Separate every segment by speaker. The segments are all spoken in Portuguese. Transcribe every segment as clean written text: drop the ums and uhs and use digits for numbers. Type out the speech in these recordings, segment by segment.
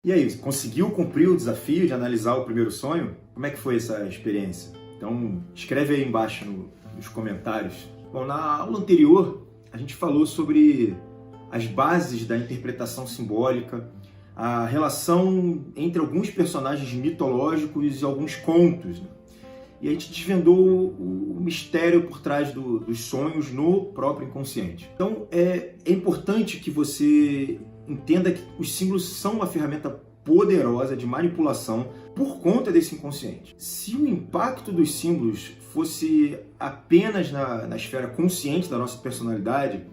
Speaker 1: E aí, conseguiu cumprir o desafio de analisar o primeiro sonho? Como é que foi essa experiência? Então, escreve aí embaixo nos comentários. Bom, na aula anterior, a gente falou sobre as bases da interpretação simbólica, a relação entre alguns personagens mitológicos e alguns contos, né? E a gente desvendou o mistério por trás dos sonhos no próprio inconsciente. Então, é importante que você entenda que os símbolos são uma ferramenta poderosa de manipulação por conta desse inconsciente. Se o impacto dos símbolos fosse apenas na esfera consciente da nossa personalidade,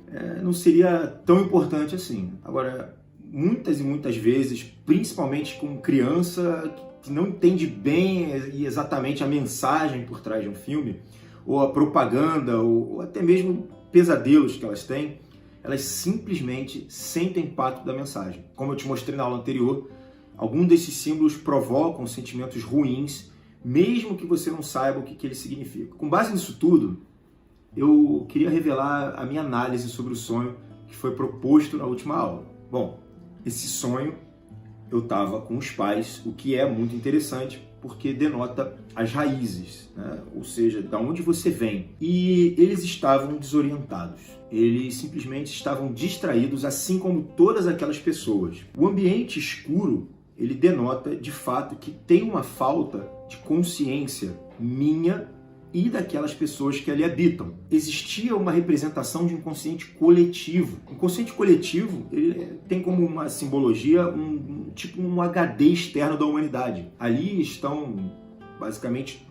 Speaker 1: não seria tão importante assim. Agora, muitas e muitas vezes, principalmente com criança que não entende bem e exatamente a mensagem por trás de um filme, ou a propaganda, ou até mesmo pesadelos que elas têm, elas simplesmente sentem o impacto da mensagem. Como eu te mostrei na aula anterior, alguns desses símbolos provocam sentimentos ruins, mesmo que você não saiba o que eles significam. Com base nisso tudo, eu queria revelar a minha análise sobre o sonho que foi proposto na última aula. Bom, esse sonho eu estava com os pais, o que é muito interessante, porque denota as raízes, né? Ou seja, da onde você vem. E eles estavam desorientados. Eles simplesmente estavam distraídos, assim como todas aquelas pessoas. O ambiente escuro, ele denota, de fato, que tem uma falta de consciência minha e daquelas pessoas que ali habitam. Existia uma representação de um inconsciente coletivo. O inconsciente coletivo, ele tem como uma simbologia tipo um HD externo da humanidade. Ali estão, basicamente,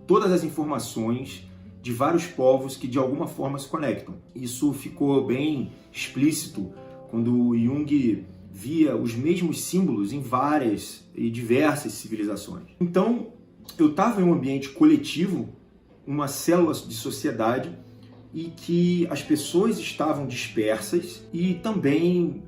Speaker 1: todas as informações de vários povos que de alguma forma se conectam. Isso ficou bem explícito quando Jung via os mesmos símbolos em várias e diversas civilizações. Então, eu estava em um ambiente coletivo, uma célula de sociedade, e que as pessoas estavam dispersas e também,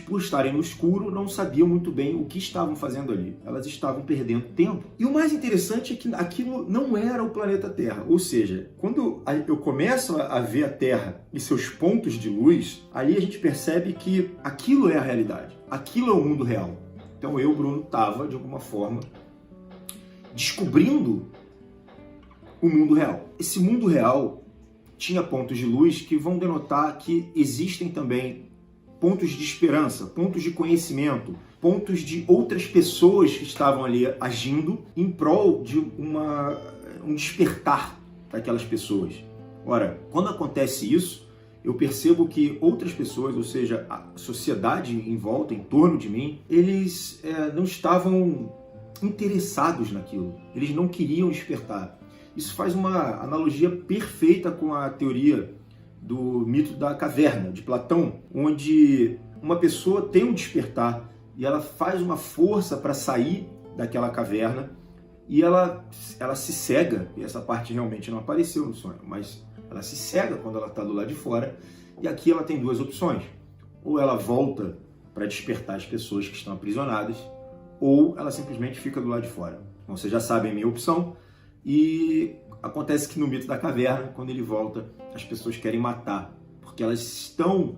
Speaker 1: por estarem no escuro, não sabiam muito bem o que estavam fazendo ali. Elas estavam perdendo tempo. E o mais interessante é que aquilo não era o planeta Terra. Ou seja, quando eu começo a ver a Terra e seus pontos de luz, ali a gente percebe que aquilo é a realidade. Aquilo é o mundo real. Então eu, Bruno, estava, de alguma forma, descobrindo o mundo real. Esse mundo real tinha pontos de luz que vão denotar que existem também pontos de esperança, pontos de conhecimento, pontos de outras pessoas que estavam ali agindo em prol de um despertar daquelas pessoas. Ora, quando acontece isso, eu percebo que outras pessoas, ou seja, a sociedade em volta, em torno de mim, eles não estavam interessados naquilo. Eles não queriam despertar. Isso faz uma analogia perfeita com a teoria do mito da caverna, de Platão, onde uma pessoa tem um despertar e ela faz uma força para sair daquela caverna e ela se cega, e essa parte realmente não apareceu no sonho, mas ela se cega quando ela está do lado de fora, e aqui ela tem duas opções. Ou ela volta para despertar as pessoas que estão aprisionadas, ou ela simplesmente fica do lado de fora. Bom, vocês já sabem a minha opção. E acontece que no mito da caverna, quando ele volta, as pessoas querem matar, porque elas estão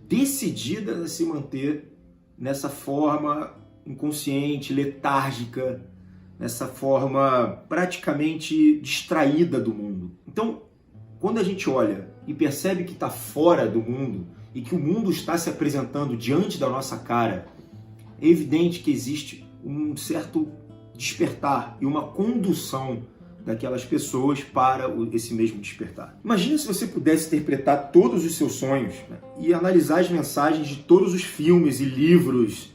Speaker 1: decididas a se manter nessa forma inconsciente, letárgica, nessa forma praticamente distraída do mundo. Então, quando a gente olha e percebe que está fora do mundo e que o mundo está se apresentando diante da nossa cara, é evidente que existe um certo despertar e uma condução daquelas pessoas para esse mesmo despertar. Imagina se você pudesse interpretar todos os seus sonhos, né, e analisar as mensagens de todos os filmes e livros,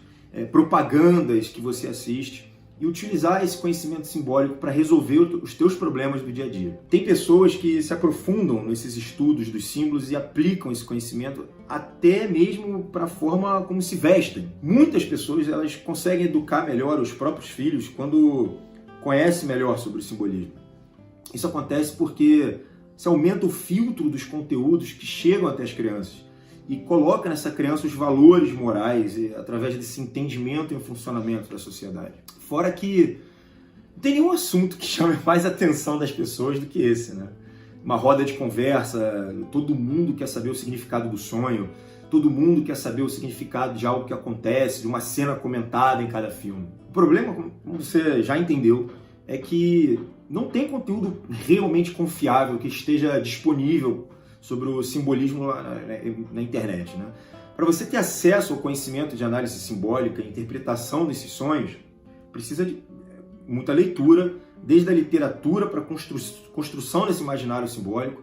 Speaker 1: propagandas que você assiste, e utilizar esse conhecimento simbólico para resolver os teus problemas do dia a dia. Tem pessoas que se aprofundam nesses estudos dos símbolos e aplicam esse conhecimento até mesmo para a forma como se vestem. Muitas pessoas elas conseguem educar melhor os próprios filhos quando conhecem melhor sobre o simbolismo. Isso acontece porque se aumenta o filtro dos conteúdos que chegam até as crianças e coloca nessa criança os valores morais através desse entendimento e funcionamento da sociedade. Fora que não tem nenhum assunto que chame mais a atenção das pessoas do que esse, né? Uma roda de conversa, todo mundo quer saber o significado do sonho, todo mundo quer saber o significado de algo que acontece, de uma cena comentada em cada filme. O problema, como você já entendeu, é que não tem conteúdo realmente confiável que esteja disponível sobre o simbolismo na internet, né? Para você ter acesso ao conhecimento de análise simbólica e interpretação desses sonhos, precisa de muita leitura, desde a literatura para a construção desse imaginário simbólico,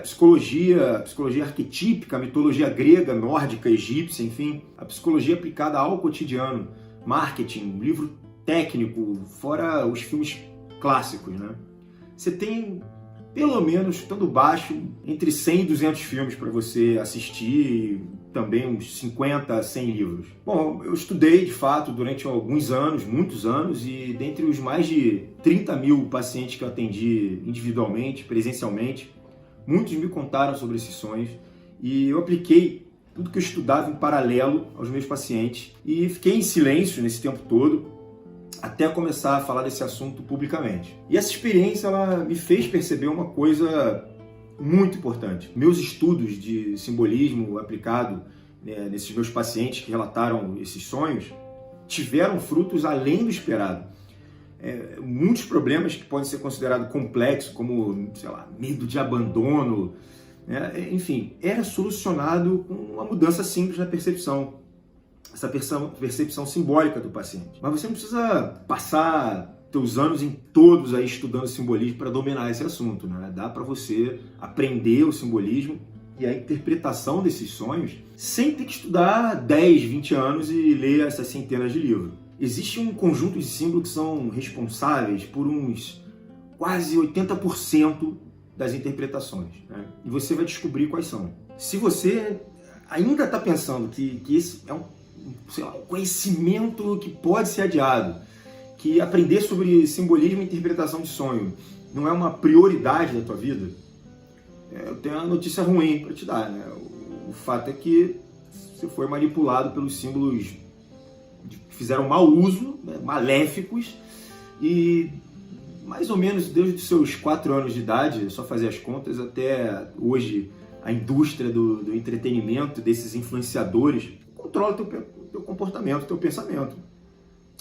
Speaker 1: psicologia arquetípica, mitologia grega, nórdica, egípcia, enfim, a psicologia aplicada ao cotidiano, marketing, livro técnico, fora os filmes clássicos, né? Você tem, pelo menos, chutando baixo, entre 100 e 200 filmes para você assistir, e também uns 50 a 100 livros. Bom, eu estudei, de fato, durante alguns anos, muitos anos, e dentre os mais de 30 mil pacientes que eu atendi individualmente, presencialmente, muitos me contaram sobre esses sonhos, e eu apliquei tudo que eu estudava em paralelo aos meus pacientes, e fiquei em silêncio nesse tempo todo, até começar a falar desse assunto publicamente. E essa experiência, ela me fez perceber uma coisa muito importante. Meus estudos de simbolismo aplicado nesses meus pacientes que relataram esses sonhos tiveram frutos além do esperado. Muitos problemas que podem ser considerados complexos, como, sei lá, medo de abandono, enfim, era solucionado com uma mudança simples na percepção. Essa percepção simbólica do paciente. Mas você não precisa passar teus anos em todos aí estudando simbolismo para dominar esse assunto, né? Dá para você aprender o simbolismo e a interpretação desses sonhos sem ter que estudar 10, 20 anos e ler essas centenas de livros. Existe um conjunto de símbolos que são responsáveis por uns quase 80% das interpretações, né? E você vai descobrir quais são. Se você ainda está pensando que esse é um conhecimento que pode ser adiado, que aprender sobre simbolismo e interpretação de sonho não é uma prioridade da tua vida, eu tenho uma notícia ruim para te dar, né? O fato é que você foi manipulado pelos símbolos que fizeram mau uso, né, maléficos, e mais ou menos desde os seus 4 anos de idade, é só fazer as contas, até hoje a indústria do entretenimento, desses influenciadores, controla o teu comportamento, o teu pensamento.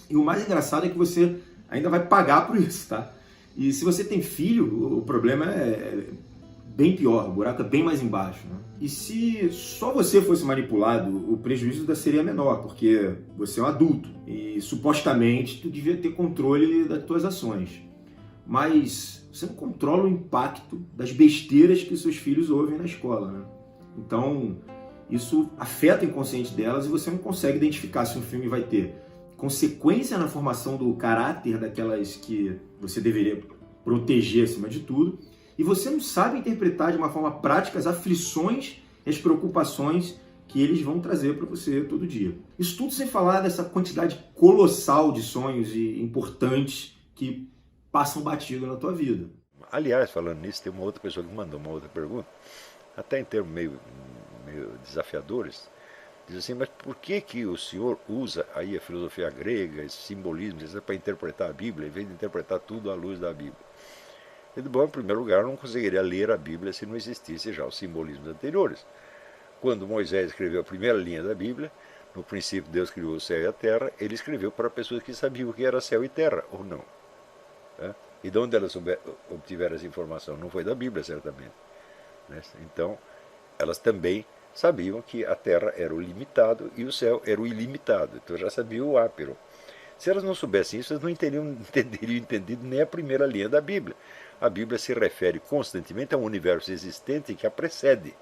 Speaker 1: E o mais engraçado é que você ainda vai pagar por isso, tá? E se você tem filho, o problema é bem pior, o buraco é bem mais embaixo, né? E se só você fosse manipulado, o prejuízo seria menor, porque você é um adulto e supostamente tu devia ter controle das tuas ações. Mas você não controla o impacto das besteiras que seus filhos ouvem na escola, né? Então, isso afeta o inconsciente delas e você não consegue identificar se um filme vai ter consequência na formação do caráter daquelas que você deveria proteger acima de tudo, e você não sabe interpretar de uma forma prática as aflições e as preocupações que eles vão trazer para você todo dia. Isso tudo sem falar dessa quantidade colossal de sonhos e importantes que passam batido na tua vida.
Speaker 2: Aliás, falando nisso, tem uma outra pessoa que mandou uma outra pergunta, até em termos meio desafiadores, diz assim: mas por que o senhor usa aí a filosofia grega, esse simbolismo, para interpretar a Bíblia, em vez de interpretar tudo à luz da Bíblia? Eu digo, bom, em primeiro lugar, eu não conseguiria ler a Bíblia se não existisse já os simbolismos anteriores. Quando Moisés escreveu a primeira linha da Bíblia, no princípio Deus criou o céu e a terra, ele escreveu para pessoas que sabiam o que era céu e terra, ou não. E de onde elas obtiveram essa informação? Não foi da Bíblia, certamente. Então, elas também sabiam que a terra era o limitado e o céu era o ilimitado. Então já sabiam o ápero. Se elas não soubessem isso, elas não teriam entendido nem a primeira linha da Bíblia. A Bíblia se refere constantemente a um universo existente que a precede.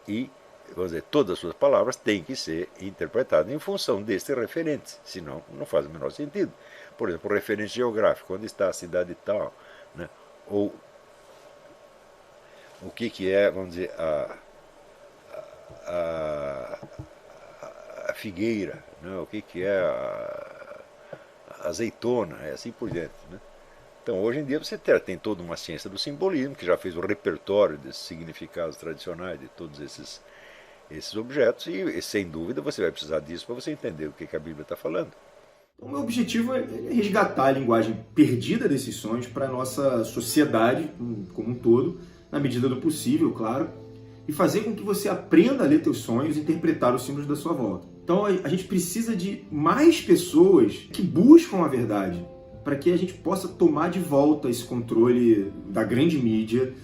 Speaker 2: E, vamos dizer, todas as suas palavras têm que ser interpretadas em função deste referente. Senão, não faz o menor sentido. Por exemplo, referência geográfica, onde está a cidade tal, né? Ou o que é, vamos dizer, a figueira, né? O que é a azeitona, assim por diante, né? Então, hoje em dia você tem toda uma ciência do simbolismo, que já fez o repertório desses significados tradicionais de todos esses objetos, e sem dúvida você vai precisar disso para você entender o que a Bíblia está falando.
Speaker 1: O meu objetivo é resgatar a linguagem perdida desses sonhos para a nossa sociedade como um todo, na medida do possível, claro, e fazer com que você aprenda a ler teus sonhos e interpretar os símbolos da sua volta. Então a gente precisa de mais pessoas que buscam a verdade, para que a gente possa tomar de volta esse controle da grande mídia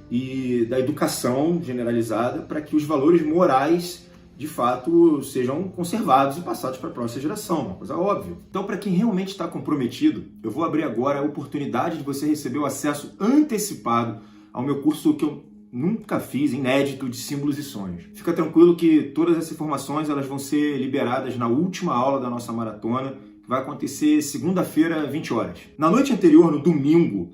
Speaker 1: e da educação generalizada, para que os valores morais de fato sejam conservados e passados para a próxima geração, uma coisa óbvia. Então, para quem realmente está comprometido, eu vou abrir agora a oportunidade de você receber o acesso antecipado ao meu curso que eu nunca fiz, inédito, de símbolos e sonhos. Fica tranquilo que todas essas informações elas vão ser liberadas na última aula da nossa maratona, que vai acontecer segunda-feira, 20 horas. Na noite anterior, no domingo,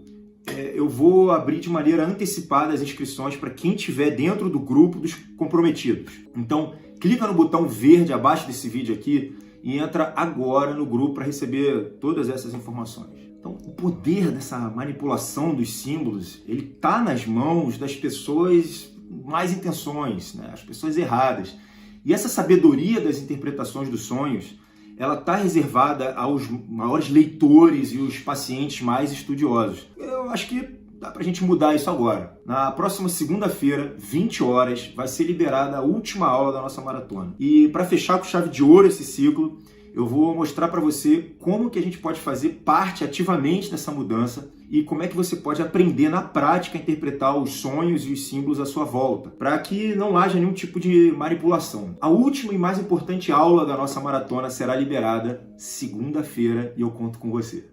Speaker 1: eu vou abrir de maneira antecipada as inscrições para quem estiver dentro do grupo dos comprometidos. Então, clica no botão verde abaixo desse vídeo aqui e entra agora no grupo para receber todas essas informações. Então, o poder dessa manipulação dos símbolos, ele está nas mãos das pessoas mais intenções, né? As pessoas erradas. E essa sabedoria das interpretações dos sonhos, ela está reservada aos maiores leitores e os pacientes mais estudiosos. Eu acho que dá pra gente mudar isso agora. Na próxima segunda-feira, 20 horas, vai ser liberada a última aula da nossa maratona. E para fechar com chave de ouro esse ciclo, eu vou mostrar para você como que a gente pode fazer parte ativamente dessa mudança e como é que você pode aprender na prática a interpretar os sonhos e os símbolos à sua volta, para que não haja nenhum tipo de manipulação. A última e mais importante aula da nossa maratona será liberada segunda-feira e eu conto com você.